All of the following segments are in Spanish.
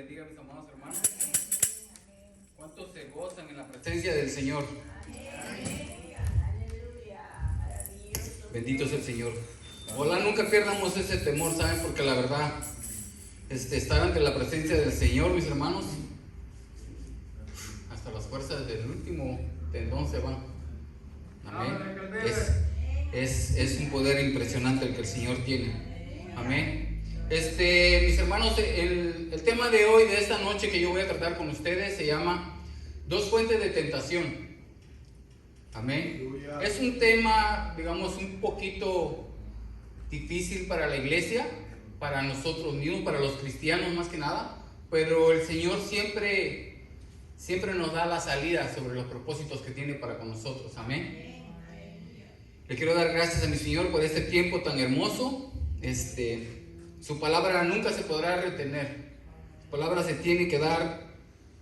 Bendiga, mis amados hermanos. ¿Cuántos se gozan en la presencia del Señor? Bendito es el Señor. Ojalá nunca pierdamos ese temor, ¿saben? Porque la verdad, estar ante la presencia del Señor, mis hermanos, hasta las fuerzas del último tendón se van. Amén. Es un poder impresionante el que el Señor tiene. Amén. Mis hermanos, el tema de hoy, de esta noche que yo voy a tratar con ustedes, se llama Dos fuentes de tentación. Amén. Es un tema, digamos, un poquito difícil para la iglesia, para nosotros mismos, para los cristianos más que nada, pero el Señor siempre nos da la salida sobre los propósitos que tiene para con nosotros. Amén. Le quiero dar gracias a mi Señor por este tiempo tan hermoso. Su palabra nunca se podrá retener. Su palabra se tiene que dar,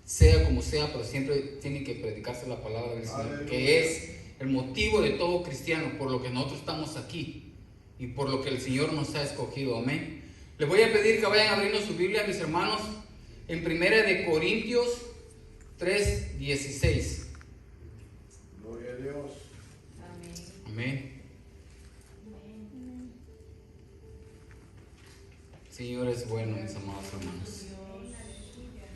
sea como sea, pero siempre tiene que predicarse la palabra del Señor, que es el motivo de todo cristiano, por lo que nosotros estamos aquí y por lo que el Señor nos ha escogido. Amén. Les voy a pedir que vayan abriendo su Biblia, mis hermanos, en 1 Corintios 3:16. Gloria a Dios. Amén. Señor es bueno, mis amados hermanos.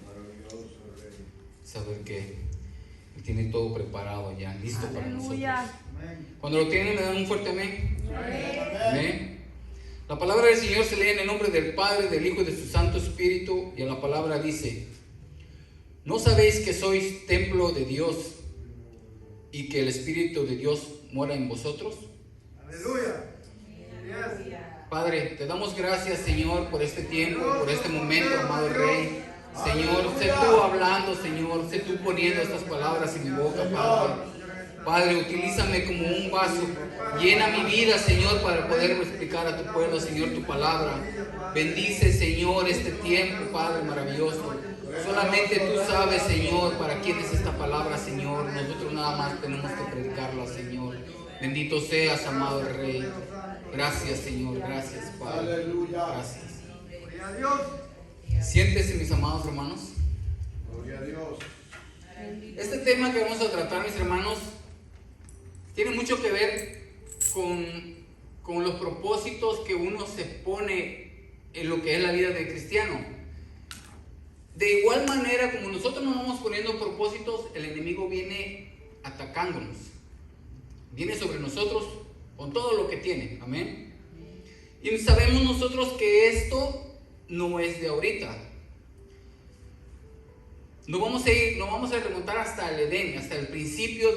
Maravilloso Rey. Saber que Él tiene todo preparado ya, listo para nosotros. Amén. Cuando lo tienen, me dan un fuerte amén. Amén. Amén. La palabra del Señor se lee en el nombre del Padre, del Hijo y de su Santo Espíritu. Y en la palabra dice: ¿no sabéis que sois templo de Dios y que el Espíritu de Dios mora en vosotros? Aleluya. Yes. Padre, te damos gracias, Señor, por este tiempo, por este momento, amado Rey. Señor, sé tú hablando, Señor, sé tú poniendo estas palabras en mi boca, Padre. Padre, utilízame como un vaso. Llena mi vida, Señor, para poder explicar a tu pueblo, Señor, tu palabra. Bendice, Señor, este tiempo, Padre maravilloso. Solamente tú sabes, Señor, para quién es esta palabra, Señor. Nosotros nada más tenemos que predicarla, Señor. Bendito seas, amado Rey. Gracias, Señor. Gracias, Padre. Aleluya. Gracias. Gloria a Dios. Siéntese, mis amados hermanos. Gloria a Dios. Este tema que vamos a tratar, mis hermanos, tiene mucho que ver con los propósitos que uno se pone en lo que es la vida del cristiano. De igual manera, como nosotros nos vamos poniendo propósitos, el enemigo viene atacándonos. Viene sobre nosotros con todo lo que tiene. Amén. Y sabemos nosotros que esto no es de ahorita. Nos vamos a remontar hasta el Edén, hasta el principio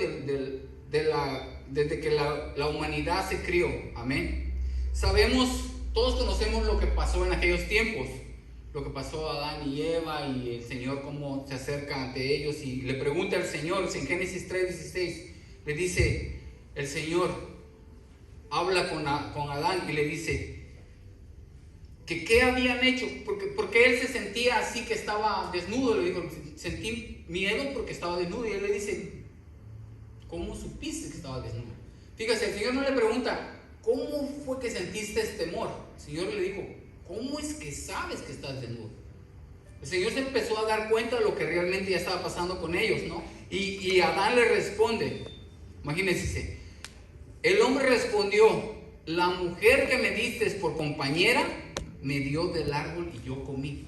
desde que la humanidad se crió. Amén. Sabemos, todos conocemos lo que pasó en aquellos tiempos, lo que pasó a Adán y Eva, y el Señor cómo se acerca ante ellos y le pregunta al Señor, en Génesis 3:16, le dice, el Señor habla con Adán y le dice que qué habían hecho, porque él se sentía así, que estaba desnudo. Le dijo, sentí miedo porque estaba desnudo. Y él le dice, ¿cómo supiste que estaba desnudo? Fíjese, el Señor no le pregunta, ¿cómo fue que sentiste temor? El Señor le dijo, ¿cómo es que sabes que estás desnudo? El Señor se empezó a dar cuenta de lo que realmente ya estaba pasando con ellos, ¿no? Y Adán le responde, imagínense, el hombre respondió, la mujer que me diste por compañera me dio del árbol y yo comí.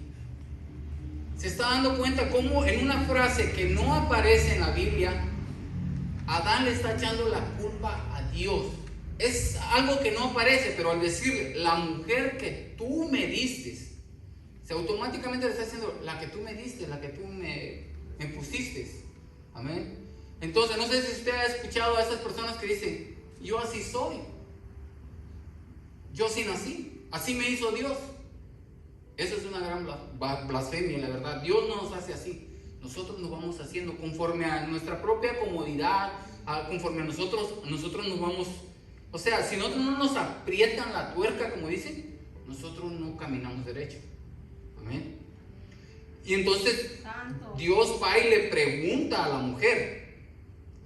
Se está dando cuenta cómo en una frase que no aparece en la Biblia, Adán le está echando la culpa a Dios. Es algo que no aparece, pero al decirle, la mujer que tú me diste, se automáticamente le está diciendo, la que tú me diste, la que tú me pusiste. Amén. Entonces, no sé si usted ha escuchado a esas personas que dicen, yo así soy, yo así nací, así me hizo Dios. Eso es una gran blasfemia, la verdad. Dios no nos hace así. Nosotros nos vamos haciendo conforme a nuestra propia comodidad, conforme a nosotros nos vamos. O sea, si nosotros no nos aprietan la tuerca, como dicen, nosotros no caminamos derecho. Amén. Y entonces Dios va y le pregunta a la mujer.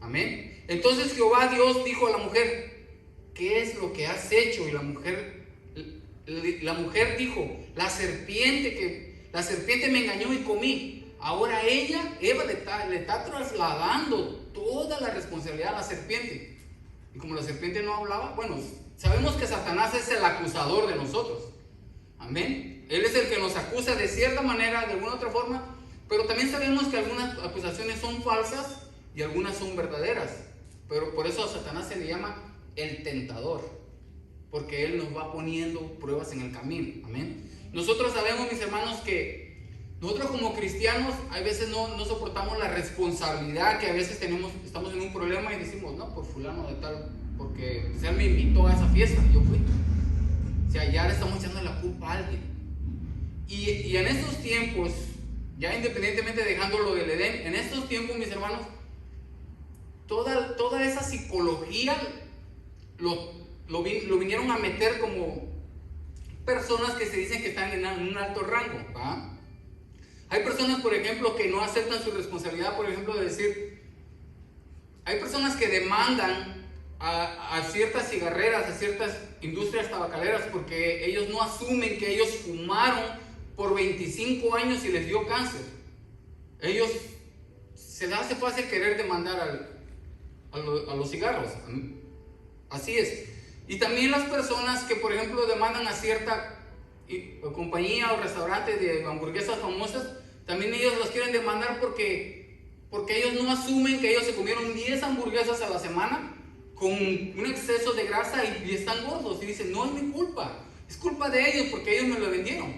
Amén. Entonces Jehová Dios dijo a la mujer, ¿qué es lo que has hecho? Y la mujer dijo, la serpiente la serpiente me engañó y comí. Ahora Eva le está trasladando toda la responsabilidad a la serpiente. Y como la serpiente no hablaba, bueno, sabemos que Satanás es el acusador de nosotros. Amén. Él es el que nos acusa de cierta manera, de alguna otra forma, pero también sabemos que algunas acusaciones son falsas y algunas son verdaderas. Pero por eso a Satanás se le llama el tentador, porque él nos va poniendo pruebas en el camino. Amén. Nosotros sabemos, mis hermanos, que nosotros como cristianos a veces no soportamos la responsabilidad que a veces estamos en un problema y decimos, no, por fulano de tal, porque él me invitó a esa fiesta, yo fui. O sea, ya le estamos echando la culpa a alguien. Y en estos tiempos, ya independientemente dejando lo del Edén, en estos tiempos, mis hermanos, toda esa psicología lo vinieron a meter como personas que se dicen que están en un alto rango, ¿va? Hay personas, por ejemplo, que no aceptan su responsabilidad, por ejemplo, de decir, hay personas que demandan a ciertas cigarreras, a ciertas industrias tabacaleras, porque ellos no asumen que ellos fumaron por 25 años y les dio cáncer. Ellos se les hace fácil querer demandar a los cigarros. Así es. Y también las personas que, por ejemplo, demandan a cierta compañía o restaurante de hamburguesas famosas, también ellos los quieren demandar porque ellos no asumen que ellos se comieron 10 hamburguesas a la semana con un exceso de grasa y están gordos. Y dicen, no es mi culpa, es culpa de ellos porque ellos me lo vendieron.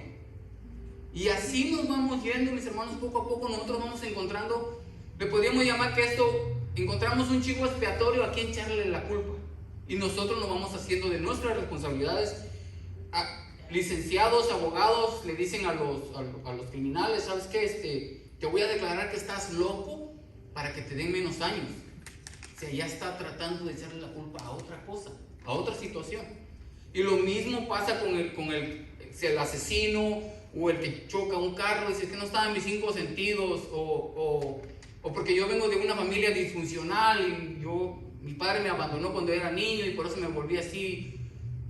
Y así nos vamos yendo, mis hermanos, poco a poco nosotros vamos encontrando, le podríamos llamar que esto, encontramos un chivo expiatorio a quien echarle la culpa. Y nosotros nos vamos haciendo de nuestras responsabilidades. Licenciados, abogados le dicen a los criminales, ¿sabes qué? Te voy a declarar que estás loco para que te den menos años. O sea, ya está tratando de echarle la culpa a otra cosa, a otra situación. Y lo mismo pasa con el asesino o el que choca un carro y dice que no estaba en mis 5 sentidos, o porque yo vengo de una familia disfuncional y mi padre me abandonó cuando era niño y por eso me volví así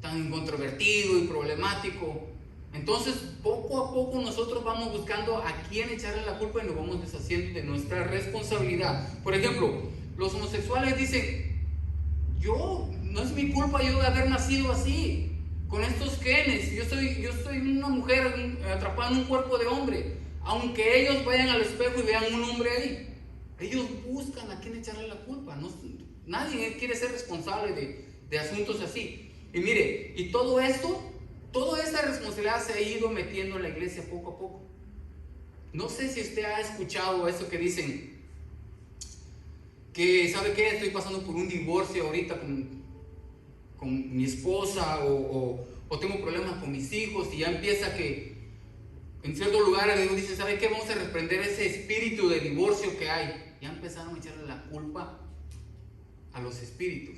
tan incontrovertido y problemático. Entonces, poco a poco nosotros vamos buscando a quién echarle la culpa y nos vamos deshaciendo de nuestra responsabilidad. Por ejemplo, los homosexuales dicen, no es mi culpa yo de haber nacido así, con estos genes, yo soy una mujer atrapada en un cuerpo de hombre. Aunque ellos vayan al espejo y vean un hombre ahí, ellos buscan a quién echarle la culpa. Nadie quiere ser responsable de asuntos así. Y mire, y toda esta responsabilidad se ha ido metiendo en la iglesia poco a poco. No sé si usted ha escuchado eso que dicen, que ¿sabe qué? Estoy pasando por un divorcio ahorita con mi esposa o tengo problemas con mis hijos, y ya empieza que en ciertos lugares Dios dice, ¿sabe qué? Vamos a reprender ese espíritu de divorcio que hay. Ya empezaron a echarle la culpa a los espíritus.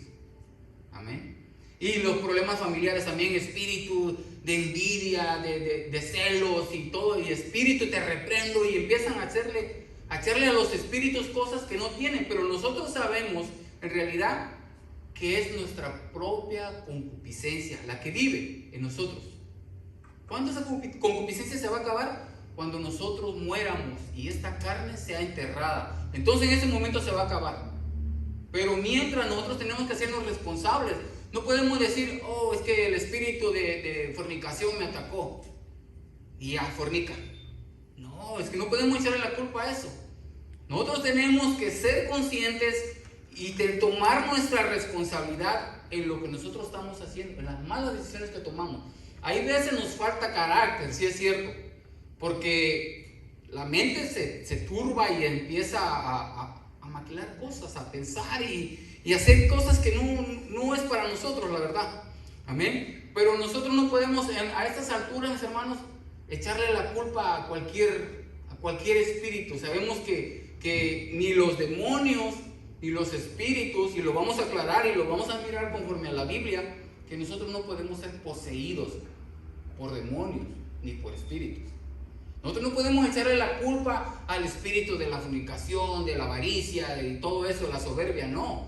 Amén. Y los problemas familiares también, espíritu de envidia, de celos y todo, y espíritu te reprendo, y empiezan a echarle a los espíritus cosas que no tienen. Pero nosotros sabemos en realidad que es nuestra propia concupiscencia la que vive en nosotros. ¿Cuándo esa concupiscencia se va a acabar? Cuando nosotros muéramos y esta carne sea enterrada. Entonces en ese momento se va a acabar. Pero mientras nosotros tenemos que hacernos responsables. No podemos decir, es que el espíritu de fornicación me atacó y ya fornica. No, es que no podemos echarle la culpa a eso. Nosotros tenemos que ser conscientes y de tomar nuestra responsabilidad en lo que nosotros estamos haciendo, en las malas decisiones que tomamos. Hay veces nos falta carácter, sí es cierto, porque la mente se turba y empieza a maquilar cosas, a pensar y hacer cosas que no es para nosotros, la verdad. Amén. Pero nosotros no podemos a estas alturas, hermanos, echarle la culpa a cualquier espíritu. Sabemos que ni los demonios ni los espíritus, y lo vamos a aclarar y lo vamos a mirar conforme a la Biblia, que nosotros no podemos ser poseídos por demonios ni por espíritus. Nosotros no podemos echarle la culpa al espíritu de la fornicación, de la avaricia, de todo eso, la soberbia. No,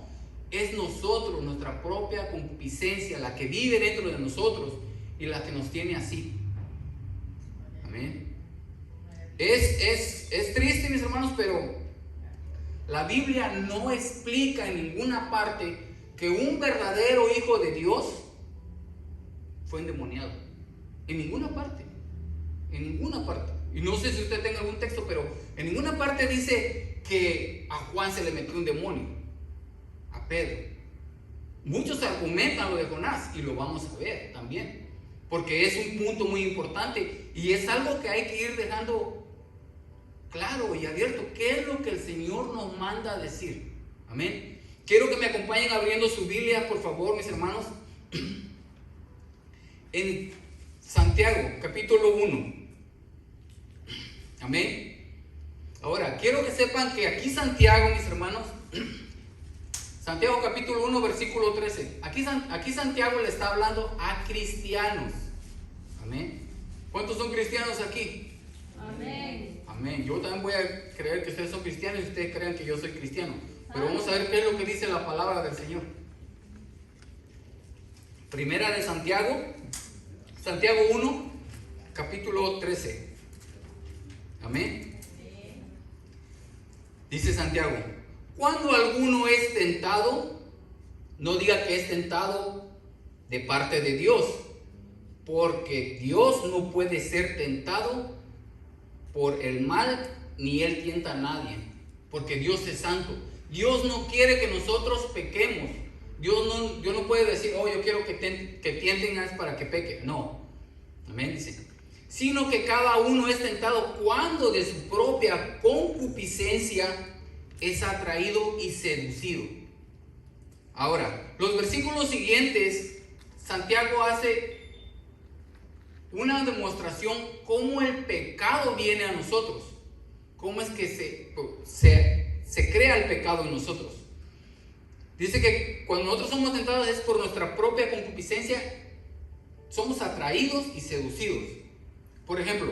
es nosotros, nuestra propia concupiscencia, la que vive dentro de nosotros y la que nos tiene así. Amén. Es triste, mis hermanos, pero la Biblia no explica en ninguna parte que un verdadero hijo de Dios fue endemoniado. En ninguna parte. En ninguna parte. Y no sé si usted tenga algún texto, pero en ninguna parte dice que a Juan se le metió un demonio. A Pedro. Muchos argumentan lo de Jonás y lo vamos a ver también. Porque es un punto muy importante y es algo que hay que ir dejando claro y abierto. ¿Qué es lo que el Señor nos manda a decir? Amén. Quiero que me acompañen abriendo su Biblia, por favor, mis hermanos. En Santiago, capítulo 1. Amén. Ahora, quiero que sepan que aquí Santiago, mis hermanos, Santiago capítulo 1, versículo 13. Aquí Santiago le está hablando a cristianos. Amén. ¿Cuántos son cristianos aquí? Amén. Amén. Yo también voy a creer que ustedes son cristianos y ustedes crean que yo soy cristiano. Pero vamos a ver qué es lo que dice la palabra del Señor. Primera de Santiago 1, capítulo 13. Amén. Dice Santiago: cuando alguno es tentado, no diga que es tentado de parte de Dios, porque Dios no puede ser tentado por el mal, ni Él tienta a nadie, porque Dios es santo. Dios no quiere que nosotros pequemos. Dios no puede decir, oh, yo quiero que tienten es para que peque. No. Amén, dice. Sino que cada uno es tentado cuando de su propia concupiscencia es atraído y seducido. Ahora, los versículos siguientes, Santiago hace una demostración cómo el pecado viene a nosotros. Cómo es que se crea el pecado en nosotros. Dice que cuando nosotros somos tentados es por nuestra propia concupiscencia, somos atraídos y seducidos. Por ejemplo,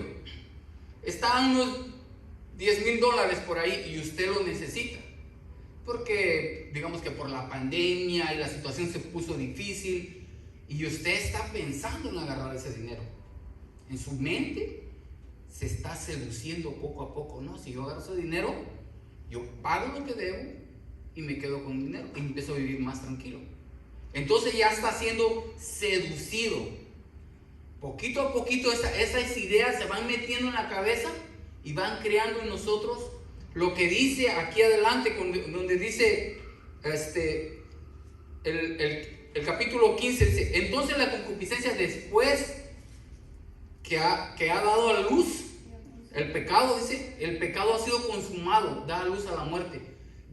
están unos $10,000 por ahí y usted lo necesita. Porque digamos que por la pandemia y la situación se puso difícil y usted está pensando en agarrar ese dinero. En su mente se está seduciendo poco a poco, ¿no? Si yo agarro ese dinero, yo pago lo que debo y me quedo con dinero y empiezo a vivir más tranquilo. Entonces ya está siendo seducido. Poquito a poquito esas ideas se van metiendo en la cabeza y van creando en nosotros lo que dice aquí adelante, donde dice el capítulo 15, dice, entonces la concupiscencia después que ha dado a luz el pecado, dice, el pecado ha sido consumado, da a luz a la muerte.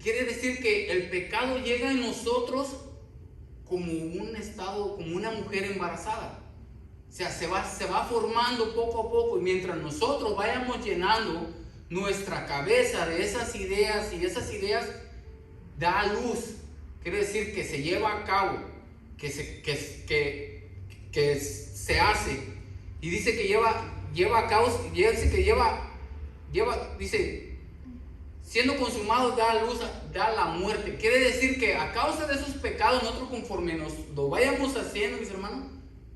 Quiere decir que el pecado llega en nosotros como un estado, como una mujer embarazada. O sea, se va formando poco a poco, y mientras nosotros vayamos llenando nuestra cabeza de esas ideas, y esas ideas da a luz, quiere decir que se lleva a cabo, que se hace, y dice que lleva a cabo, y dice que dice, siendo consumado da a luz, da la muerte. Quiere decir que a causa de esos pecados, nosotros conforme nos lo vayamos haciendo, mis hermanos,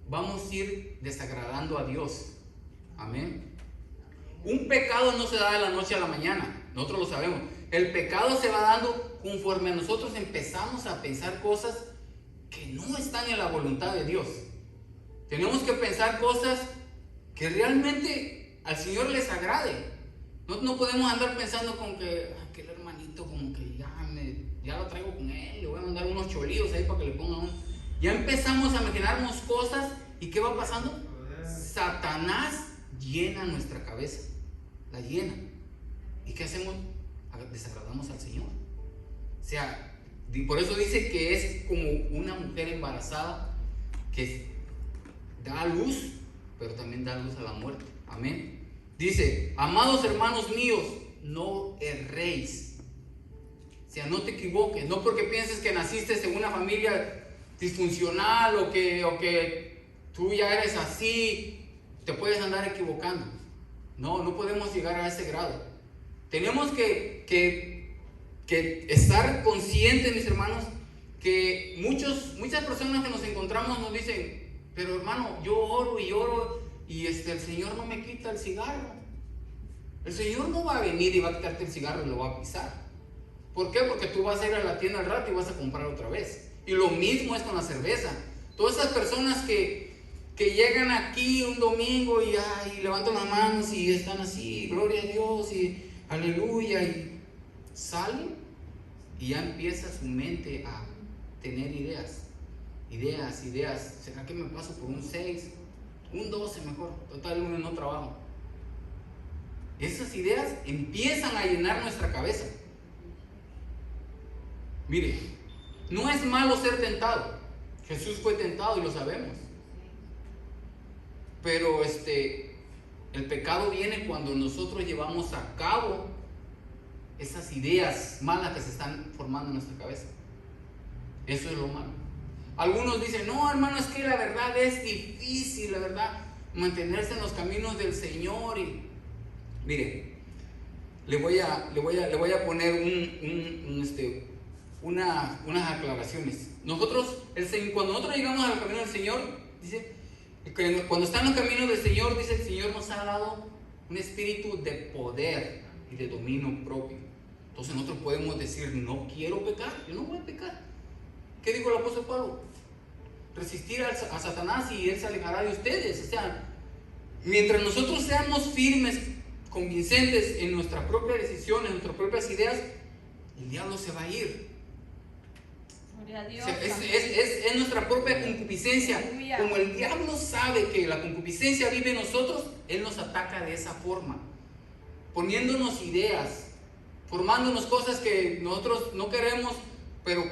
vamos a ir desagradando a Dios. Amén. Un pecado no se da de la noche a la mañana, nosotros lo sabemos. El pecado se va dando conforme nosotros empezamos a pensar cosas que no están en la voluntad de Dios. Tenemos que pensar cosas que realmente al Señor les agrade. No podemos andar pensando con que aquel hermanito como que ya lo traigo con él, le voy a mandar unos cholillos ahí para que le pongan Ya empezamos a imaginarnos cosas, y ¿qué va pasando? Satanás llena nuestra cabeza, la llena. ¿Y qué hacemos? Desagradamos al Señor. O sea, por eso dice que es como una mujer embarazada que da a luz, pero también da a luz a la muerte. Amén. Dice, amados hermanos míos, no erréis. O sea, no te equivoques. No porque pienses que naciste en una familia disfuncional o que tú ya eres así, te puedes andar equivocando. No podemos llegar a ese grado. Tenemos que estar conscientes, mis hermanos, que muchas personas que nos encontramos nos dicen, pero hermano, yo oro y el Señor no me quita el cigarro. El Señor no va a venir y va a quitarte el cigarro y lo va a pisar. ¿Por qué? Porque tú vas a ir a la tienda al rato y vas a comprar otra vez. Y lo mismo es con la cerveza. Todas esas personas que llegan aquí un domingo y levantan las manos y están así, gloria a Dios y aleluya, y salen y ya empieza su mente a tener ideas. ¿Será que me paso por un 6? Un 12 mejor, total, lunes no trabajo. Esas ideas empiezan a llenar nuestra cabeza. Mire, no es malo ser tentado. Jesús fue tentado y lo sabemos. Pero el pecado viene cuando nosotros llevamos a cabo esas ideas malas que se están formando en nuestra cabeza. Eso es lo malo. Algunos dicen, no, hermano, es que la verdad es difícil, la verdad, mantenerse en los caminos del Señor. Y mire, le voy a poner unas aclaraciones. Cuando nosotros llegamos al camino del Señor, dice que cuando están en los caminos del Señor, dice, el Señor nos ha dado un espíritu de poder y de dominio propio. Entonces nosotros podemos decir, no quiero pecar, yo no voy a pecar. ¿Qué dijo el apóstol Pablo? Resistir a Satanás y él se alejará de ustedes. O sea, mientras nosotros seamos firmes, convincentes en nuestras propias decisiones, en nuestras propias ideas, el diablo se va a ir. Gloria a Dios. O sea, es nuestra propia concupiscencia. Aleluya. Como el diablo sabe que la concupiscencia vive en nosotros, él nos ataca de esa forma, poniéndonos ideas, formándonos cosas que nosotros no queremos. Pero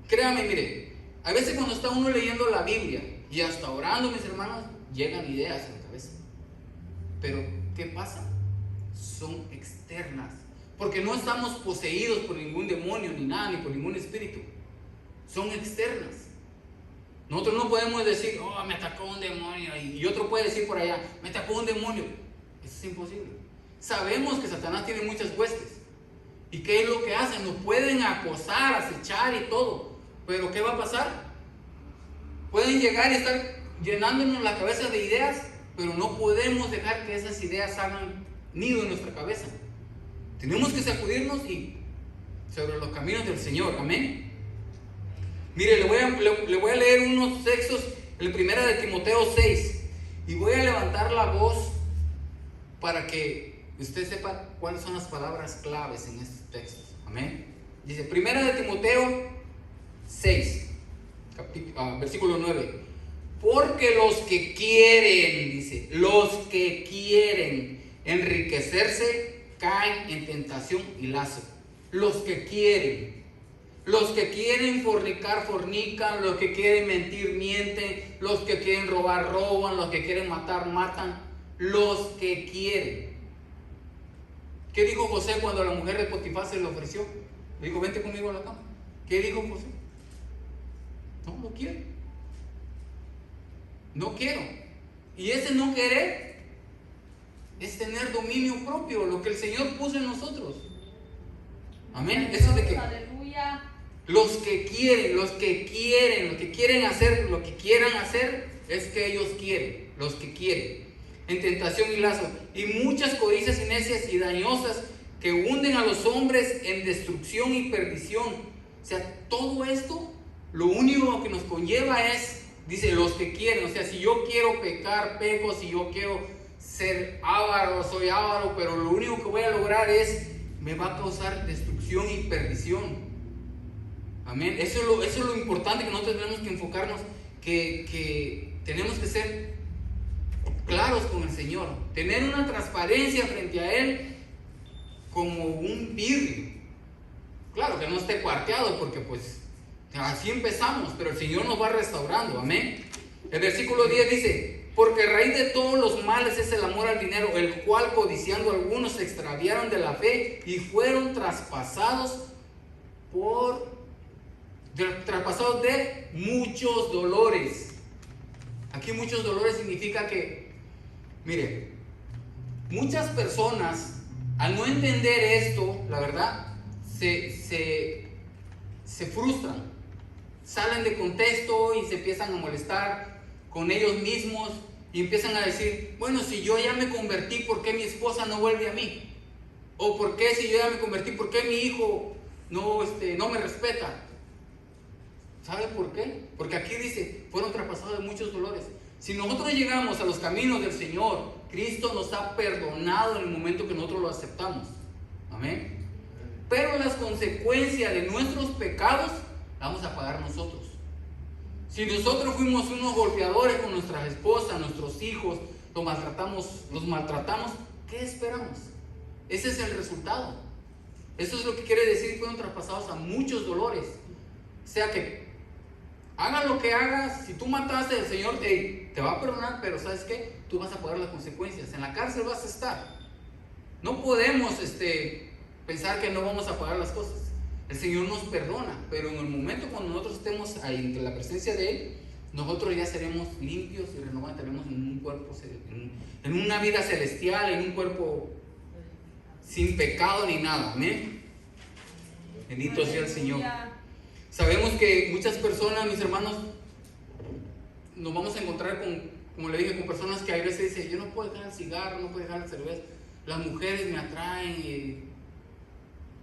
créame, mire, a veces cuando está uno leyendo la Biblia y hasta orando, mis hermanos, llegan ideas a la cabeza. Pero ¿qué pasa? Son externas, porque no estamos poseídos por ningún demonio ni nada, ni por ningún espíritu. Son externas. Nosotros no podemos decir, oh, me atacó un demonio, y otro puede decir por allá, me atacó un demonio. Eso es imposible. Sabemos que Satanás tiene muchas huestes. ¿Y qué es lo que hacen? Nos pueden acosar, acechar y todo. Pero ¿qué va a pasar? Pueden llegar y estar llenándonos la cabeza de ideas, pero no podemos dejar que esas ideas hagan nido en nuestra cabeza. Tenemos que sacudirnos y sobre los caminos del Señor. Amén. Mire, le voy a leer unos textos, el primero de Timoteo 6, y voy a levantar la voz para que usted sepa cuáles son las palabras claves en estos textos. Amén. Dice, primera de Timoteo 6, versículo 9. Porque los que quieren, dice, los que quieren enriquecerse caen en tentación y lazo. Los que quieren fornicar, fornican, los que quieren mentir, mienten, los que quieren robar, roban, los que quieren matar, matan, los que quieren. ¿Qué dijo José cuando la mujer de Potifar se le ofreció? Le dijo, vente conmigo a la cama. ¿Qué dijo José? No quiero. No quiero. Y ese no querer es tener dominio propio, lo que el Señor puso en nosotros. Amén. Eso de que Aleluya. los que quieren hacer lo que quieran hacer, es que ellos quieren, los que quieren, en tentación y lazo, y muchas codicias necias y dañosas que hunden a los hombres en destrucción y perdición. O sea, todo esto, lo único que nos conlleva es, dice, los que quieren. O sea, si yo quiero pecar, peco. Si yo quiero ser avaro, soy avaro, pero lo único que voy a lograr me va a causar destrucción y perdición. Amén. Eso es lo importante, que nosotros tenemos que enfocarnos, que tenemos que ser claros con el Señor, tener una transparencia frente a Él como un vidrio. Claro que no esté cuarteado, porque pues así empezamos, pero el Señor nos va restaurando. Amén. El versículo 10 dice, porque raíz de todos los males es el amor al dinero, el cual codiciando algunos se extraviaron de la fe y fueron traspasados de muchos dolores. Aquí muchos dolores significa que, mire, muchas personas al no entender esto, la verdad, se frustran, salen de contexto y se empiezan a molestar con ellos mismos Y empiezan a decir, bueno, si yo ya me convertí, ¿por qué mi esposa no vuelve a mí? O ¿por qué si yo ya me convertí, por qué mi hijo no me respeta? ¿Sabe por qué? Porque aquí dice, fueron traspasados de muchos dolores. Si nosotros llegamos a los caminos del Señor, Cristo nos ha perdonado en el momento que nosotros lo aceptamos. Amén. Pero las consecuencias de nuestros pecados las vamos a pagar nosotros. Si nosotros fuimos unos golpeadores con nuestras esposas, nuestros hijos, los maltratamos, ¿qué esperamos? Ese es el resultado. Eso es lo que quiere decir que fueron traspasados a muchos dolores. O sea que hagas lo que hagas, si tú mataste, el Señor te va a perdonar, pero ¿sabes qué? Tú vas a pagar las consecuencias. En la cárcel vas a estar. No podemos pensar que no vamos a pagar las cosas. El Señor nos perdona, pero en el momento cuando nosotros estemos ahí entre la presencia de Él, nosotros ya seremos limpios y renovados, estaremos en un cuerpo, en una vida celestial, en un cuerpo sin pecado ni nada. Amén. Bendito sea el Señor. Sabemos que muchas personas, mis hermanos, nos vamos a encontrar con, como le dije, con personas que a veces dicen, yo no puedo dejar el cigarro, no puedo dejar la cerveza, las mujeres me atraen.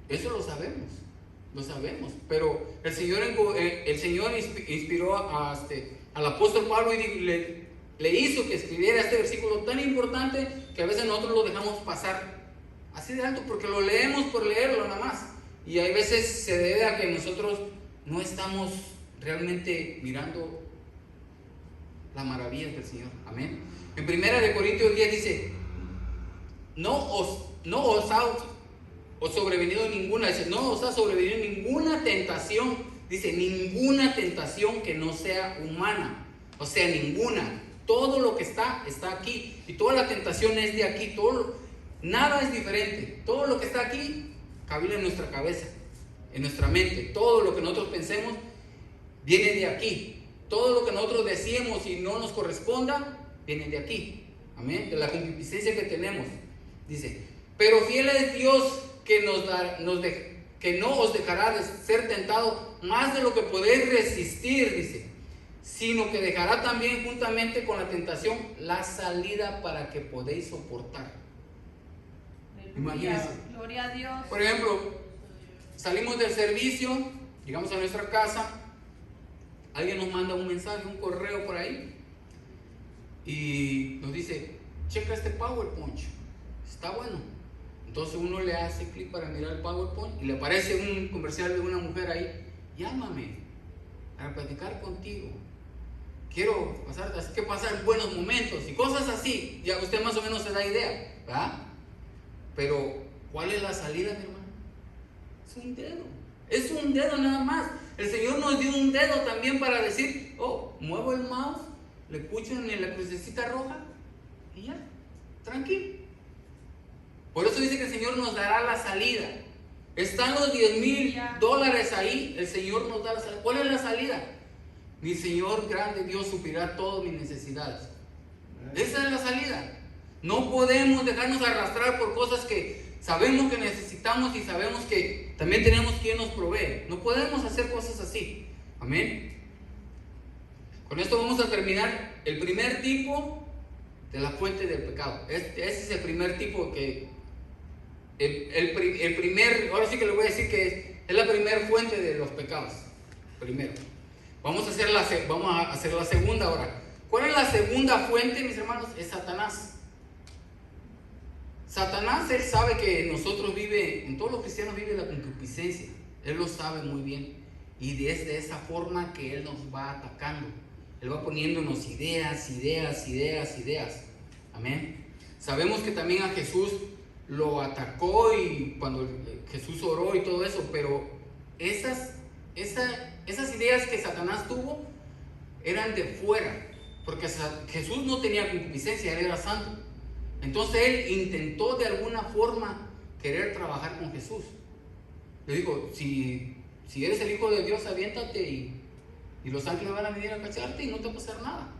Eso lo sabemos, pero el Señor inspiró al apóstol Pablo y le hizo que escribiera este versículo tan importante que a veces nosotros lo dejamos pasar así de alto porque lo leemos por leerlo nada más, y hay veces se debe a que nosotros no estamos realmente mirando la maravilla del Señor. Amén. En 1 Corintios 10 dice, no os ha sobrevenido ninguna, dice, no os ha sobrevenido ninguna tentación, dice, ninguna tentación que no sea humana, o sea, ninguna. Todo lo que está aquí, y toda la tentación es de aquí, nada es diferente. Todo lo que está aquí cabila en nuestra cabeza, en nuestra mente. Todo lo que nosotros pensemos viene de aquí. Todo lo que nosotros decimos y no nos corresponda viene de aquí. Amén. De la concupiscencia que tenemos. Dice, pero fiel es Dios que que no os dejará de ser tentado más de lo que podéis resistir, dice, sino que dejará también juntamente con la tentación la salida para que podéis soportar. Imagínense. Gloria a Dios. Por ejemplo, salimos del servicio, llegamos a nuestra casa, alguien nos manda un mensaje, un correo por ahí, y nos dice, checa este PowerPoint, está bueno. Entonces uno le hace clic para mirar el PowerPoint y le aparece un comercial de una mujer ahí, llámame para platicar contigo. Quiero pasar buenos momentos y cosas así. Ya usted más o menos se da idea, ¿verdad? Pero, ¿cuál es la salida, mi hermano? Es un dedo. Es un dedo nada más. El Señor nos dio un dedo también para decir, muevo el mouse, le pucho en la crucecita roja y ya, tranquilo. Por eso dice que el Señor nos dará la salida. Están los $10,000 ahí, el Señor nos da la salida. ¿Cuál es la salida? Mi Señor grande Dios suplirá todas mis necesidades. Esa es la salida. No podemos dejarnos arrastrar por cosas que sabemos que necesitamos y sabemos que también tenemos quien nos provee. No podemos hacer cosas así. Amén. Con esto vamos a terminar el primer tipo de la fuente del pecado. Ese es el primer tipo que el primer, ahora sí que le voy a decir que es la primera fuente de los pecados. Primero. Vamos a hacer la segunda ahora. ¿Cuál es la segunda fuente, mis hermanos? Es Satanás. Satanás, él sabe que en todos los cristianos vive la concupiscencia. Él lo sabe muy bien. Y desde esa forma que él nos va atacando. Él va poniéndonos ideas. Amén. Sabemos que también a Jesús lo atacó y cuando Jesús oró y todo eso, pero esas ideas que Satanás tuvo eran de fuera, porque Jesús no tenía concupiscencia, él era santo. Entonces él intentó de alguna forma querer trabajar con Jesús. Le dijo, si eres el Hijo de Dios, aviéntate y los ángeles van a venir a cacharte y no te va a pasar nada.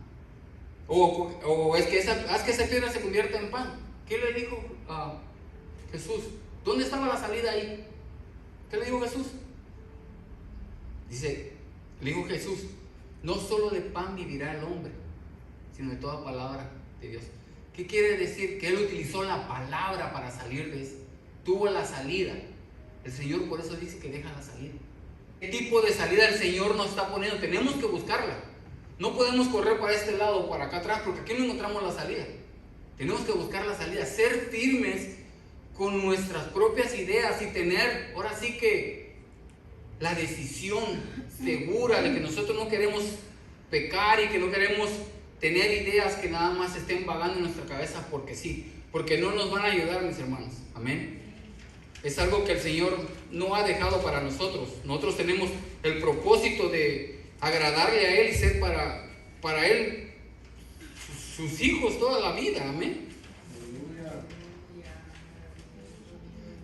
O haz que esa piedra se convierta en pan. ¿Qué le dijo a Jesús? ¿Dónde estaba la salida ahí? ¿Qué le dijo Jesús? Le dijo Jesús, no solo de pan vivirá el hombre, sino de toda palabra de Dios. ¿Qué quiere decir? Que Él utilizó la palabra para salir de eso. Tuvo la salida. El Señor por eso dice que deja la salida. ¿Qué tipo de salida el Señor nos está poniendo? Tenemos que buscarla. No podemos correr para este lado o para acá atrás, porque aquí no encontramos la salida. Tenemos que buscar la salida, ser firmes con nuestras propias ideas y tener, ahora sí que, la decisión segura de que nosotros no queremos pecar y que no queremos tener ideas que nada más estén vagando en nuestra cabeza porque sí, porque no nos van a ayudar, mis hermanos. Amén. Es algo que el Señor no ha dejado para nosotros. Nosotros tenemos el propósito de agradarle a Él y ser para Él sus hijos toda la vida. Amén.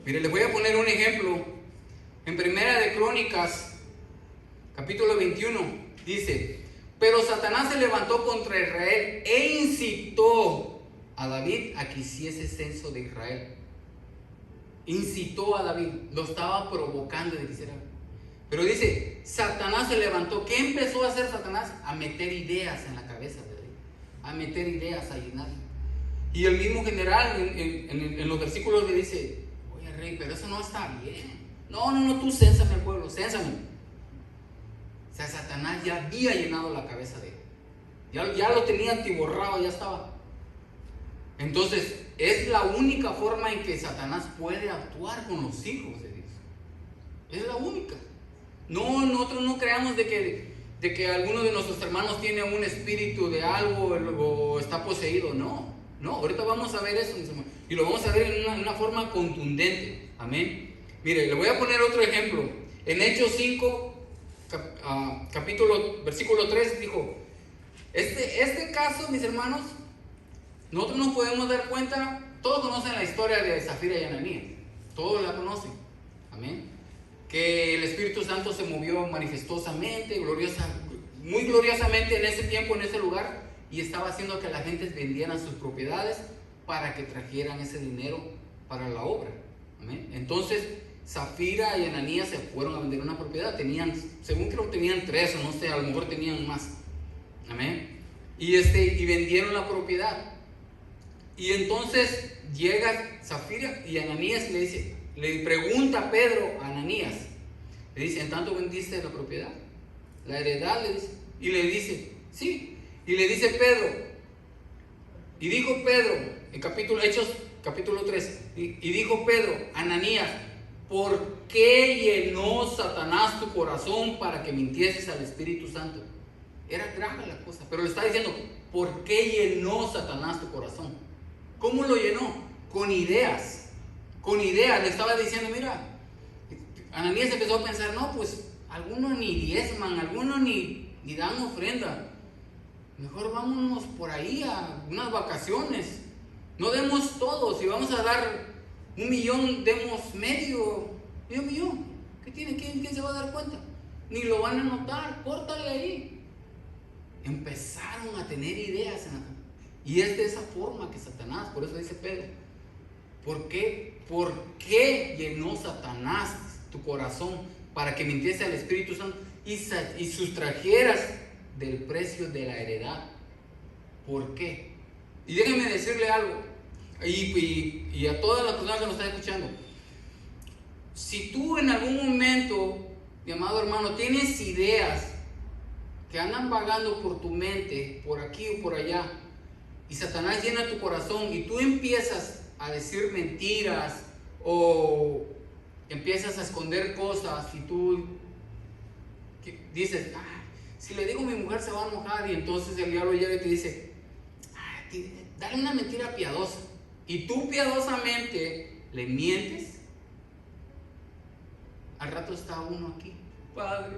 Mire, les voy a poner un ejemplo. En Primera de Crónicas, capítulo 21, dice: pero Satanás se levantó contra Israel e incitó a David a que hiciese censo de Israel. Incitó a David, lo estaba provocando de que hiciera. Pero dice, Satanás se levantó. ¿Qué empezó a hacer Satanás? A meter ideas en la cabeza de David, a meter ideas, a llenar. Y el mismo general en los versículos le dice: oye, rey, pero eso no está bien. No, tú cénsame al pueblo, cénsame. O sea, Satanás ya había llenado la cabeza de él. Ya lo tenía atiborrado, ya estaba. Entonces, es la única forma en que Satanás puede actuar con los hijos de Dios. Es la única. No, nosotros no creamos de que alguno de nuestros hermanos tiene un espíritu de algo o está poseído. No, ahorita vamos a ver eso, mis hermanos. Y lo vamos a ver en una forma contundente. Amén. Mire, le voy a poner otro ejemplo. En Hechos 5, versículo 3, dijo: este caso, mis hermanos, nosotros nos podemos dar cuenta. Todos conocen la historia de Zafira y Ananías. Todos la conocen. Amén. Que el Espíritu Santo se movió manifestosamente, muy gloriosamente en ese tiempo, en ese lugar, y estaba haciendo que la gente vendieran sus propiedades para que trajeran ese dinero para la obra. Amén. Entonces, Zafira y Ananías se fueron a vender una propiedad. Según creo, tenían 3 o no sé, a lo mejor tenían más. Amén. Y vendieron la propiedad. Y entonces llega Zafira y Ananías le pregunta a Pedro a Ananías, le dice: ¿en tanto vendiste la propiedad? La heredad, le dice. Y le dice: sí. Y le dice Pedro, y dijo Pedro, en Hechos capítulo 3, y dijo Pedro: Ananías, ¿por qué llenó Satanás tu corazón para que mintieses al Espíritu Santo? Era grave la cosa, pero le está diciendo: ¿por qué llenó Satanás tu corazón? ¿Cómo lo llenó? Con ideas. Con ideas. Le estaba diciendo: mira, Ananías empezó a pensar: no, pues algunos ni diezman, algunos ni dan ofrenda. Mejor vámonos por ahí a unas vacaciones. No demos todo. Si vamos a dar 1 millón, demos medio millón. ¿Qué tiene? ¿Quién se va a dar cuenta? Ni lo van a notar. Córtale ahí. Empezaron a tener ideas y es de esa forma que Satanás, por eso dice Pedro: ¿por qué llenó Satanás tu corazón para que mintiese al Espíritu Santo y sustrajeras del precio de la heredad? ¿Por qué? Y déjenme decirle algo, y a todas las personas que nos están escuchando: si tú en algún momento, mi amado hermano, tienes ideas que andan vagando por tu mente, por aquí o por allá, y Satanás llena tu corazón y tú empiezas a decir mentiras o empiezas a esconder cosas, y tú dices: si le digo a mi mujer se va a enojar, y entonces el diablo llega y te dice: dale una mentira piadosa, y tú piadosamente le mientes. Al rato está uno aquí: padre,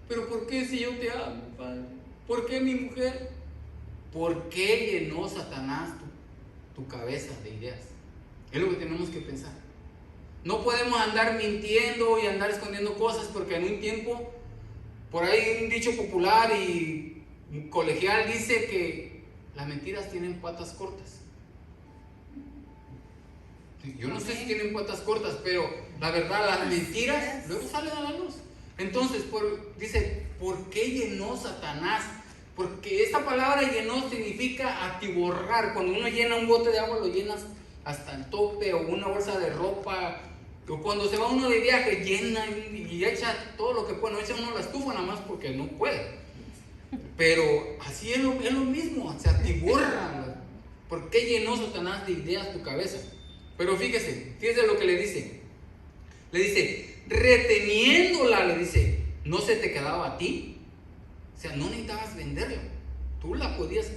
pero ¿por qué si yo te amo, padre? ¿Por qué mi mujer? ¿Por qué llenó Satanás tu cabeza de ideas? Es lo que tenemos que pensar. No podemos andar mintiendo y andar escondiendo cosas, porque en un tiempo, por ahí un dicho popular y colegial dice que las mentiras tienen patas cortas. Yo no sé si tienen patas cortas, pero la verdad, las mentiras luego salen a la luz. Entonces, dice: ¿por qué llenó Satanás Porque esta palabra llenó significa atiborrar. Cuando uno llena un bote de agua, lo llenas hasta el tope, o una bolsa de ropa, o cuando se va uno de viaje, llena y echa todo lo que puede. No echa uno la estufa nada más porque no puede. Pero así es lo mismo, se atiborra. ¿Por qué llenó Satanás de ideas tu cabeza? Pero fíjese lo que le dice. Le dice, reteniéndola, le dice, ¿no se te quedaba a ti? O sea, no necesitabas venderla. Tú la podías.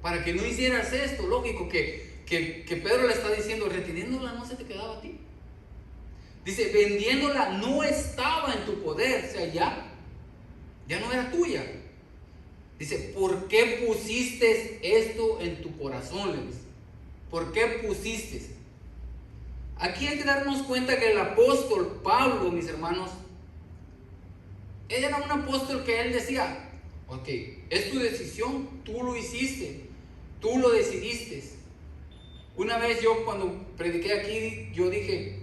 Para que no hicieras esto, lógico que Pedro le está diciendo, reteniéndola, ¿no se te quedaba a ti? Dice, vendiéndola no estaba en tu poder. O sea, ya no era tuya. Dice, ¿por qué pusiste esto en tu corazón? Le dice, ¿por qué pusiste? Aquí hay que darnos cuenta que el apóstol Pablo, mis hermanos, él era un apóstol que él decía, ok, es tu decisión, tú lo hiciste, tú lo decidiste. Una vez yo cuando prediqué aquí, yo dije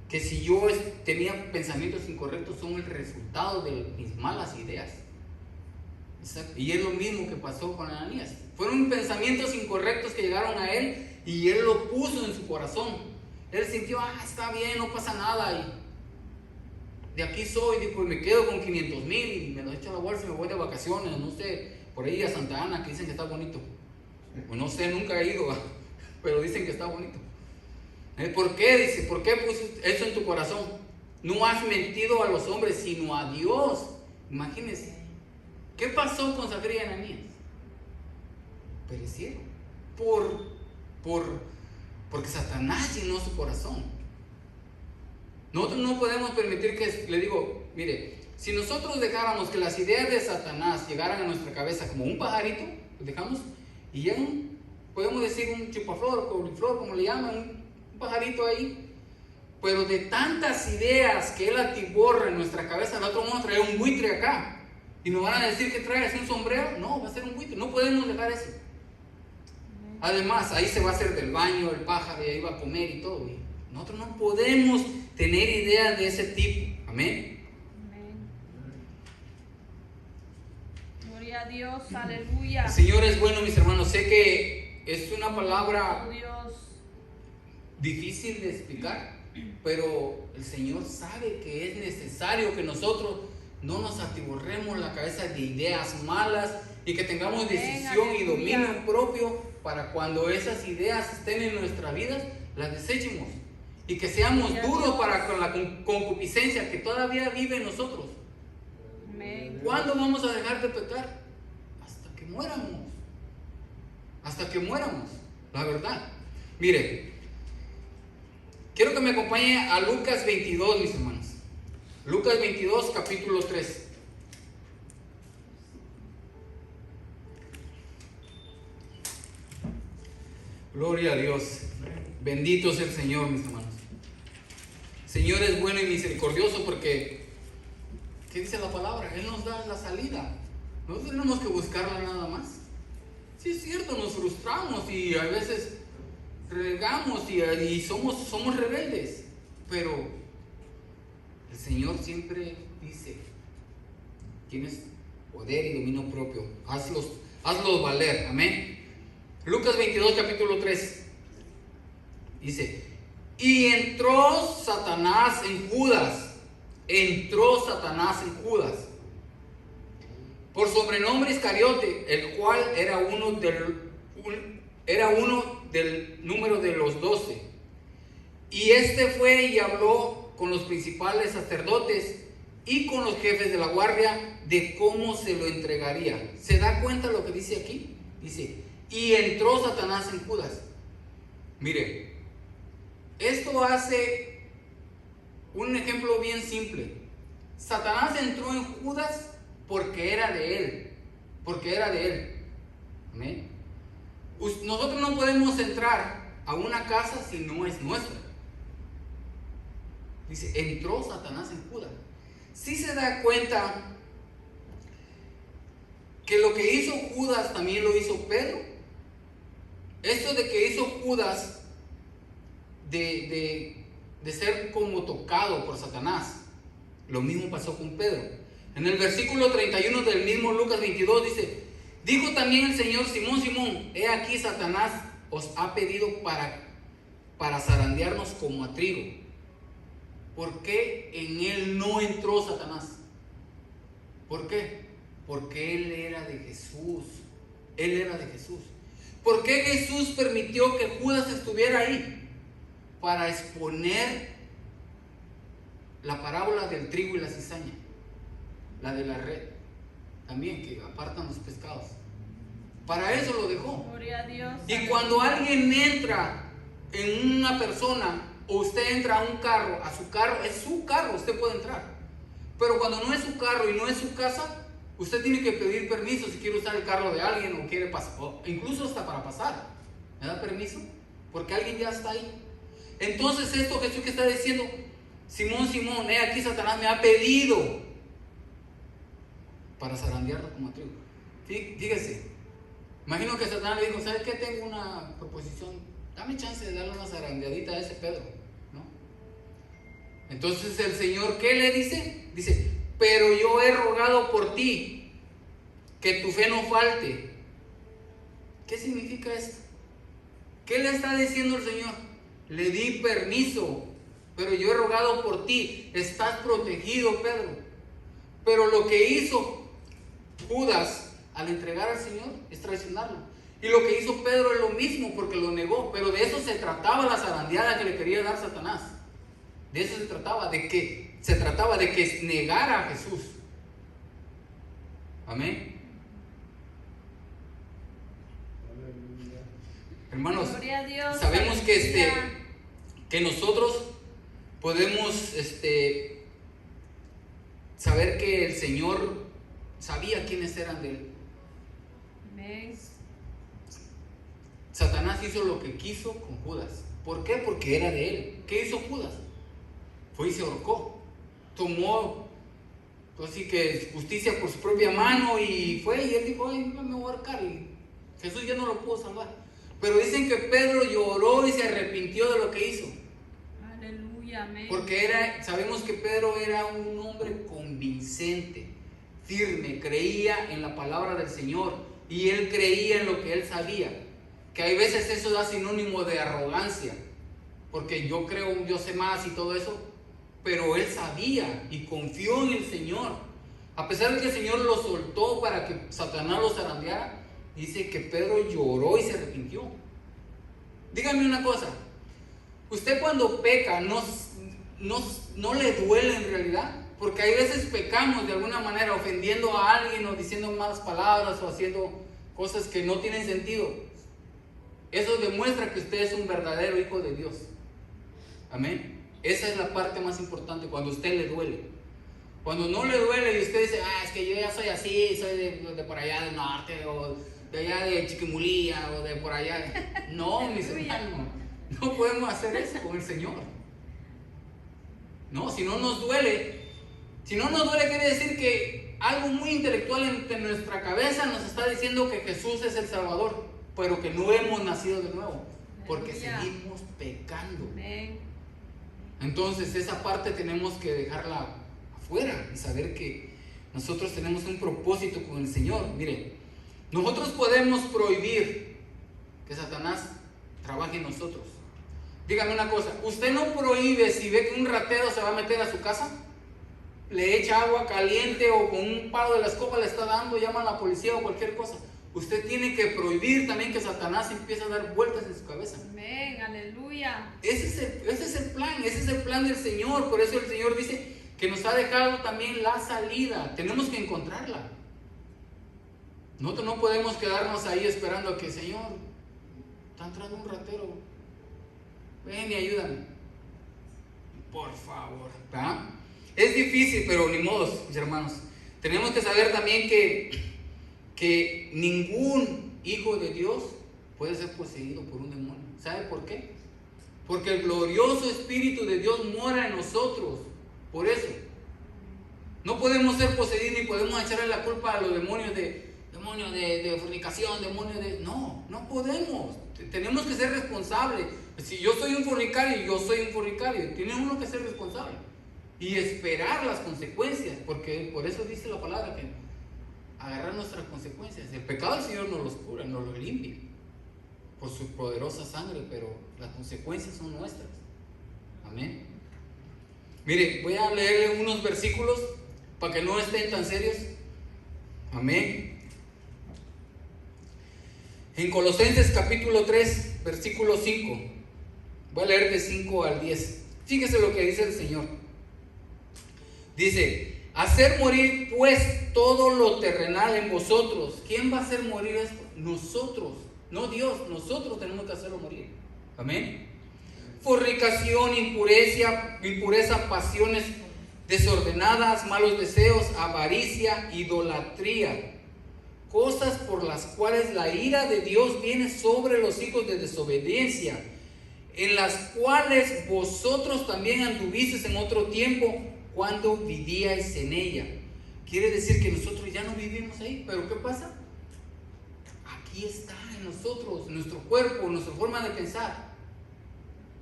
que si yo tenía pensamientos incorrectos son el resultado de mis malas ideas. Y es lo mismo que pasó con Ananías. Fueron pensamientos incorrectos que llegaron a él y él lo puso en su corazón. Él sintió, está bien, no pasa nada. Y de aquí soy, dijo, y me quedo con 500,000 y me lo echo a la bolsa y me voy de vacaciones, no sé, por ahí a Santa Ana, que dicen que está bonito. Pues no sé, nunca he ido, pero dicen que está bonito. ¿Por qué? Dice, ¿por qué pusiste eso en tu corazón? No has mentido a los hombres, sino a Dios. Imagínense. ¿Qué pasó con Zacarías y Ananías? Perecieron porque Satanás llenó su corazón. Nosotros no podemos permitir que, le digo, mire, si nosotros dejáramos que las ideas de Satanás llegaran a nuestra cabeza como un pajarito, lo dejamos y llega podemos decir un chupaflor, coliflor, como le llaman, un pajarito ahí, pero de tantas ideas que él atiborra en nuestra cabeza, nosotros vamos a traer un buitre acá. Y nos van a decir que traes un sombrero. No, va a ser un buitre. No podemos dejar eso. Además, ahí se va a hacer del baño el pájaro y ahí va a comer y todo. Y nosotros no podemos tener ideas de ese tipo. Amén. Amén. Gloria a Dios, aleluya. El Señor es bueno, mis hermanos. Sé que es una palabra difícil de explicar, pero el Señor sabe que es necesario que nosotros no nos atiborremos la cabeza de ideas malas y que tengamos decisión y dominio propio para cuando esas ideas estén en nuestra vida, las desechemos y que seamos duros para con la concupiscencia que todavía vive en nosotros. Amén. ¿Cuándo vamos a dejar de pecar? Hasta que muéramos. Hasta que muéramos, la verdad. Mire, quiero que me acompañe a Lucas 22, mis hermanos. Lucas 22, capítulo 3. Gloria a Dios. Bendito sea el Señor, mis hermanos. El Señor es bueno y misericordioso porque, ¿qué dice la palabra? Él nos da la salida. No tenemos que buscarla nada más. Sí, es cierto, nos frustramos y a veces regamos y somos rebeldes, pero el Señor siempre dice, tienes poder y dominio propio, hazlos valer, amén. Lucas 22, capítulo 3, dice, y entró Satanás en Judas, por sobrenombre Iscariote, el cual era uno del número de los 12, y este fue y habló con los principales sacerdotes y con los jefes de la guardia de cómo se lo entregaría. ¿Se da cuenta lo que dice aquí? Dice, y entró Satanás en Judas. Mire, esto hace un ejemplo bien simple. Satanás entró en Judas porque era de él. ¿Amén? Nosotros no podemos entrar a una casa si no es nuestra. Dice, entró Satanás en Judas. ¿Sí se da cuenta que lo que hizo Judas también lo hizo Pedro? Esto de que hizo Judas de ser como tocado por Satanás, lo mismo pasó con Pedro. En el versículo 31 del mismo Lucas 22 dice: dijo también el Señor: Simón, Simón, he aquí Satanás os ha pedido para zarandearnos como a trigo. ¿Por qué en él no entró Satanás? ¿Por qué? Porque él era de Jesús. Él era de Jesús. ¿Por qué Jesús permitió que Judas estuviera ahí? Para exponer la parábola del trigo y la cizaña, la de la red, también que apartan los pescados. Para eso lo dejó. Gloria a Dios. Y cuando alguien entra en una persona, o usted entra a un carro, a su carro, es su carro, usted puede entrar. Pero cuando no es su carro y no es su casa, usted tiene que pedir permiso si quiere usar el carro de alguien o quiere pasar, o incluso hasta para pasar. ¿Me da permiso? Porque alguien ya está ahí. Entonces esto Jesús que está diciendo: Simón, Simón, aquí Satanás me ha pedido para zarandearlo como a trigo. Fíjese, imagino que Satanás le dijo: ¿sabes qué? Tengo una proposición, dame chance de darle una zarandeadita a ese Pedro, ¿no? Entonces el Señor, ¿qué le dice? Dice: pero yo he rogado por ti, que tu fe no falte. ¿Qué significa esto? ¿Qué le está diciendo el Señor? Le di permiso, pero yo he rogado por ti, estás protegido, Pedro. Pero lo que hizo Judas al entregar al Señor es traicionarlo. Y lo que hizo Pedro es lo mismo, porque lo negó. Pero de eso se trataba la zarandeada que le quería dar Satanás. De eso se trataba, de que negara a Jesús. Amén. Hermanos, Gloria a Dios. sabemos que Aleluya. que nosotros podemos saber que el Señor sabía quiénes eran de él. Amén. Satanás hizo lo que quiso con Judas. ¿Por qué? Porque era de él. ¿Qué hizo Judas? Fue y se ahorcó. Tomó, así que justicia por su propia mano y fue, y él dijo: ay, me voy a ahorcar. Y Jesús ya no lo pudo salvar. Pero dicen que Pedro lloró y se arrepintió de lo que hizo. Aleluya, amén. Porque sabemos que Pedro era un hombre convincente, firme, creía en la palabra del Señor y él creía en lo que él sabía. Que hay veces eso da sinónimo de arrogancia, porque yo creo, yo sé más y todo eso, pero él sabía y confió en el Señor. A pesar de que el Señor lo soltó para que Satanás lo zarandeara, dice que Pedro lloró y se arrepintió. Dígame una cosa, usted cuando peca no le duele en realidad, porque hay veces pecamos de alguna manera ofendiendo a alguien o diciendo malas palabras o haciendo cosas que no tienen sentido. Eso demuestra que usted es un verdadero hijo de Dios. Amén. Esa es la parte más importante, cuando a usted le duele. Cuando no le duele y usted dice: es que yo ya soy así, soy de por allá del norte, o de allá de Chiquimulía, o de por allá. No, mis hermanos, no podemos hacer eso con el Señor. No, si no nos duele quiere decir que algo muy intelectual en nuestra cabeza nos está diciendo que Jesús es el Salvador, pero que no hemos nacido de nuevo, porque seguimos pecando. Amén. Entonces esa parte tenemos que dejarla afuera y saber que nosotros tenemos un propósito con el Señor. Mire, nosotros podemos prohibir que Satanás trabaje en nosotros. Dígame una cosa, usted no prohíbe si ve que un ratero se va a meter a su casa, le echa agua caliente o con un palo de la escoba le está dando, llama a la policía o cualquier cosa. Usted tiene que prohibir también que Satanás empiece a dar vueltas en su cabeza. Amén, aleluya. Ese es el plan del Señor. Por eso el Señor dice que nos ha dejado también la salida. Tenemos que encontrarla. Nosotros no podemos quedarnos ahí esperando a que: Señor, está entrando un ratero, ven y ayúdame, por favor. ¿Verdad? Es difícil, pero ni modos, mis hermanos. Tenemos que saber también que ningún hijo de Dios puede ser poseído por un demonio. ¿Sabe por qué? Porque el glorioso Espíritu de Dios mora en nosotros. Por eso no podemos ser poseídos ni podemos echarle la culpa a los demonios de fornicación, no podemos. Tenemos que ser responsables. Si yo soy un fornicario, yo soy un fornicario. Tiene uno que ser responsable. y esperar las consecuencias, porque por eso dice la palabra que agarrar nuestras consecuencias. El pecado del Señor nos los cura, nos los limpia por su poderosa sangre, pero las consecuencias son nuestras. Amén. Mire, voy a leerle unos versículos para que no estén tan serios. Amén. En Colosenses capítulo 3, versículo 5. Voy a leer de 5 al 10. Fíjese lo que dice el Señor. Dice: hacer morir pues todo lo terrenal en vosotros. ¿Quién va a hacer morir esto? Nosotros, no Dios. Nosotros tenemos que hacerlo morir. Amén. Fornicación, impureza, pasiones desordenadas, malos deseos, avaricia, idolatría, cosas por las cuales la ira de Dios viene sobre los hijos de desobediencia, en las cuales vosotros también anduvisteis en otro tiempo cuando vivíais en ella. Quiere decir que nosotros ya no vivimos ahí, pero ¿qué pasa? Aquí está en nosotros, en nuestro cuerpo, en nuestra forma de pensar.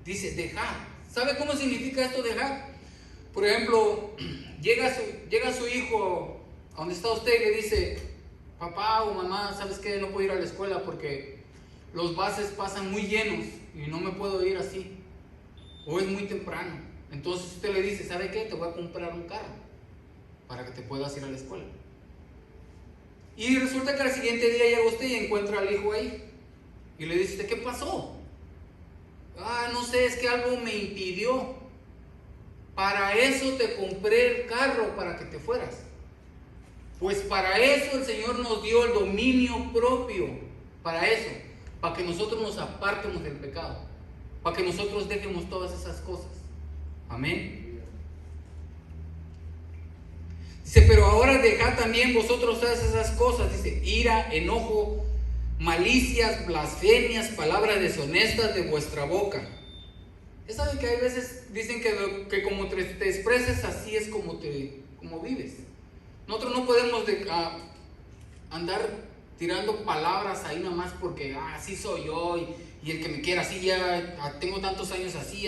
Dice dejar. ¿Sabe cómo significa esto dejar? Por ejemplo, llega su hijo a donde está usted y le dice: papá o mamá, ¿sabes qué? No puedo ir a la escuela porque los buses pasan muy llenos y no me puedo ir así, o es muy temprano. Entonces usted le dice: ¿sabe qué? Te voy a comprar un carro para que te puedas ir a la escuela. Y resulta que al siguiente día llega usted y encuentra al hijo ahí y le dice: ¿qué pasó? No sé, es que algo me impidió. Para eso te compré el carro, para que te fueras. Pues para eso el Señor nos dio el dominio propio. Para eso, para que nosotros nos apartemos del pecado, para que nosotros dejemos todas esas cosas. Amén. Dice: pero ahora dejad también vosotros todas esas cosas. Dice: ira, enojo, malicias, blasfemias, palabras deshonestas de vuestra boca. Ya saben que hay veces dicen que como te expreses, así es como vives. Nosotros no podemos andar tirando palabras ahí nada más porque así soy yo y el que me quiera así, ya tengo tantos años así.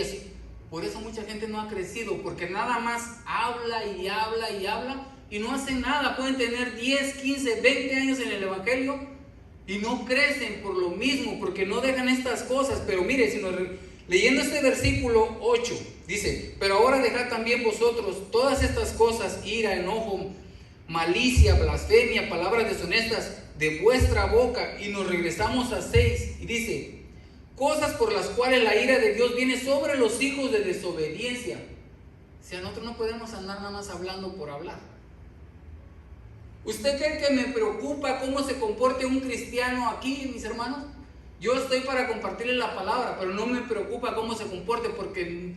Por eso mucha gente no ha crecido, porque nada más habla y habla y habla y no hacen nada. Pueden tener 10, 15, 20 años en el evangelio y no crecen por lo mismo, porque no dejan estas cosas. Pero mire, leyendo este versículo 8, dice: pero ahora dejad también vosotros todas estas cosas, ira, enojo, malicia, blasfemia, palabras deshonestas de vuestra boca. Y nos regresamos a 6 y dice: cosas por las cuales la ira de Dios viene sobre los hijos de desobediencia. O sea, nosotros no podemos andar nada más hablando por hablar. ¿Usted cree que me preocupa cómo se comporte un cristiano aquí, mis hermanos? Yo estoy para compartirle la palabra, pero no me preocupa cómo se comporte, porque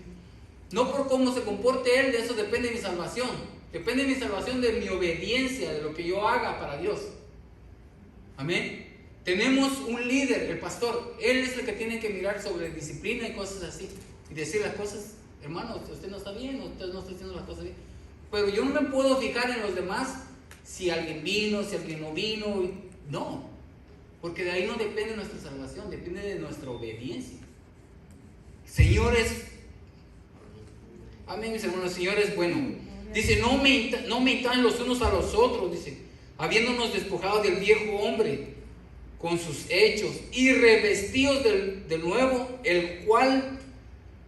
no por cómo se comporte él, de eso depende mi salvación. Depende mi salvación de mi obediencia, de lo que yo haga para Dios. Amén. Tenemos un líder, el pastor. Él es el que tiene que mirar sobre disciplina y cosas así, y decir las cosas: hermano, usted no está bien, usted no está haciendo las cosas bien. Pero yo no me puedo fijar en los demás, si alguien vino, si alguien no vino. No, porque de ahí no depende nuestra salvación, depende de nuestra obediencia. Señores, amén, mis hermanos. Señores, bueno, dice: no mintáis los unos a los otros, dice, habiéndonos despojado del viejo hombre con sus hechos, y revestidos del nuevo, el cual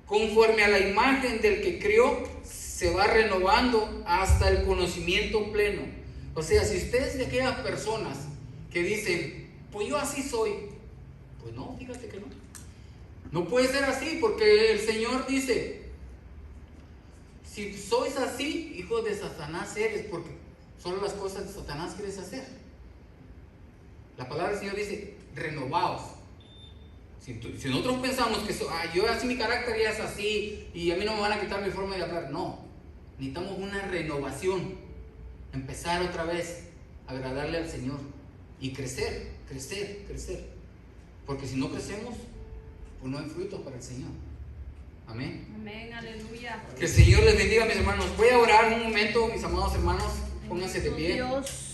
conforme a la imagen del que crió se va renovando hasta el conocimiento pleno. O sea, si ustedes de aquellas personas que dicen: pues yo así soy, pues no, fíjate que no. No puede ser así, porque el Señor dice: si sois así, hijos de Satanás eres, porque solo las cosas de Satanás quieres hacer. La palabra del Señor dice: renovaos. Si nosotros pensamos que yo así, mi carácter ya es así y a mí no me van a quitar mi forma de hablar, no. Necesitamos una renovación, empezar otra vez a agradarle al Señor y crecer. Porque si no crecemos, pues no hay frutos para el Señor. Amén. Amén, aleluya. Que el Señor les bendiga, mis hermanos. Voy a orar un momento, mis amados hermanos. Pónganse de pie. Dios.